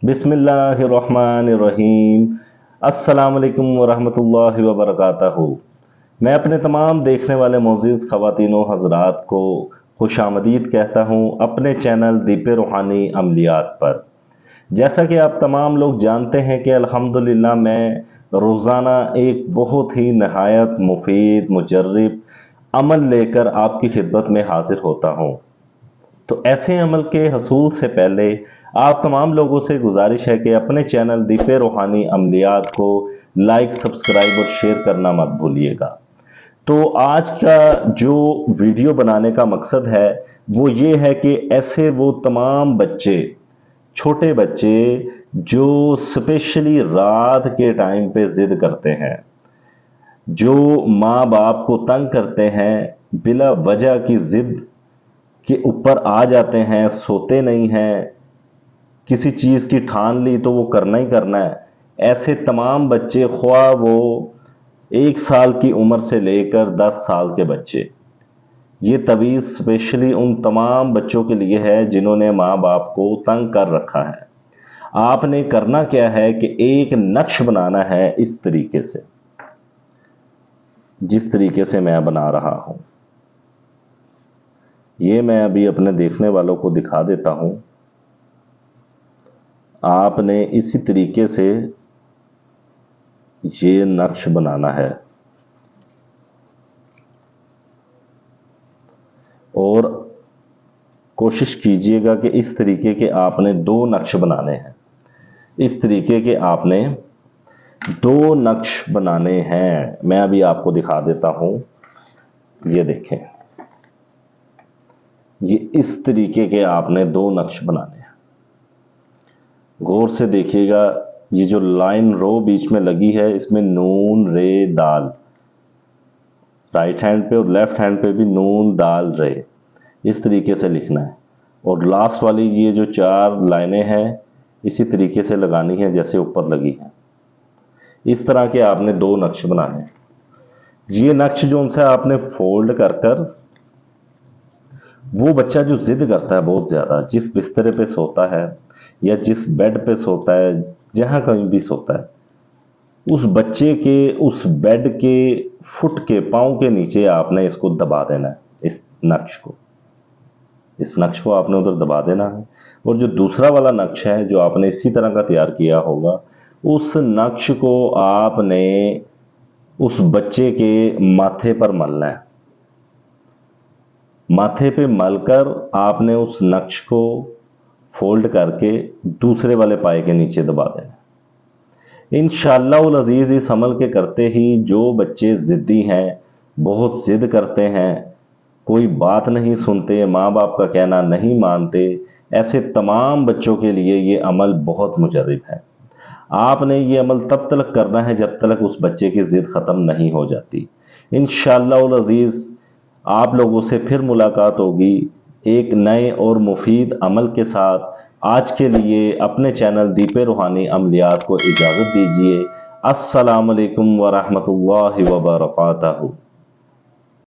बिस्मिल्लाहिर्रहमानिर्रहीम। अस्सलाम वालेकुम वरहमतुल्लाहि वबरकातुहू। मैं अपने तमाम देखने वाले मोअज़्ज़िज़ ख़वातीन व हज़रात को खुशामदीद कहता हूँ अपने चैनल दीप रूहानी अमलियात पर। जैसा कि आप तमाम लोग जानते हैं कि अल्हम्दुलिल्लाह मैं रोज़ाना एक बहुत ही नहायत मुफीद मुजर्रिब अमल लेकर आपकी खिदमत में हाज़िर होता हूँ। तो ऐसे अमल के हसूल से पहले आप तमाम लोगों से गुजारिश है कि अपने चैनल दीप रूहानी अमलियात को लाइक, सब्सक्राइब और शेयर करना मत भूलिएगा। तो आज का जो वीडियो बनाने का मकसद है वो ये है कि ऐसे वो तमाम बच्चे, छोटे बच्चे जो स्पेशली रात के टाइम पे ज़िद करते हैं, जो माँ बाप को तंग करते हैं, बिला वजह की ज़िद के ऊपर आ जाते हैं, सोते नहीं हैं, किसी चीज़ की ठान ली तो वो करना ही करना है। ऐसे तमाम बच्चे, ख्वाह वो 1 साल की उम्र से लेकर 10 साल के बच्चे, ये तवीज़ स्पेशली उन तमाम बच्चों के लिए है जिन्होंने माँ बाप को तंग कर रखा है। आपने करना क्या है कि एक नक्श बनाना है इस तरीके से, जिस तरीके से मैं बना रहा हूँ। ये मैं अभी अपने देखने वालों को दिखा देता हूँ। आपने इसी तरीके से ये नक्श बनाना है और कोशिश कीजिएगा कि इस तरीके के आपने 2 नक्श बनाने हैं। इस तरीके के आपने 2 नक्श बनाने हैं। मैं अभी आपको दिखा देता हूँ। ये देखें, ये इस तरीके के आपने 2 नक्श बनाने हैं। गौर से देखिएगा, ये जो लाइन रो बीच में लगी है इसमें नून रे दाल, राइट हैंड पे और लेफ्ट हैंड पे भी नून दाल रे, इस तरीके से लिखना है। और लास्ट वाली ये जो 4 लाइनें हैं इसी तरीके से लगानी है जैसे ऊपर लगी है। इस तरह के आपने 2 नक्श बनाने हैं। ये नक्श जो उनसे आपने फोल्ड कर कर, वो बच्चा जो जिद करता है बहुत ज़्यादा, जिस बिस्तरे पे सोता है या जिस बेड पे सोता है, जहाँ कहीं भी सोता है, उस बच्चे के उस बेड के फुट के पाँव के नीचे आपने इसको दबा देना है। इस नक्श को आपने उधर दबा देना है। और जो दूसरा वाला नक्श है जो आपने इसी तरह का तैयार किया होगा, उस नक्श को आपने उस बच्चे के माथे पर मलना है। माथे पे मलकर आपने उस नक्श को फोल्ड करके दूसरे वाले पाए के नीचे दबा देना। इंशाअल्लाह अज़ीज़ इस अमल के करते ही जो बच्चे ज़िद्दी हैं, बहुत ज़िद करते हैं, कोई बात नहीं सुनते, माँ बाप का कहना नहीं मानते, ऐसे तमाम बच्चों के लिए ये अमल बहुत मुजर्रिब है। आपने ये अमल तब तक करना है जब तक उस बच्चे की ज़िद ख़त्म नहीं हो जाती। इंशाअल्लाह अज़ीज़ आप लोगों से फिर मुलाकात होगी एक नए और मुफीद अमल के साथ। आज के लिए अपने चैनल दीप रूहानी अमलियात को इजाज़त दीजिए। अस्सलाम वालेकुम वरहमतुल्लाहि वबरकातुहू।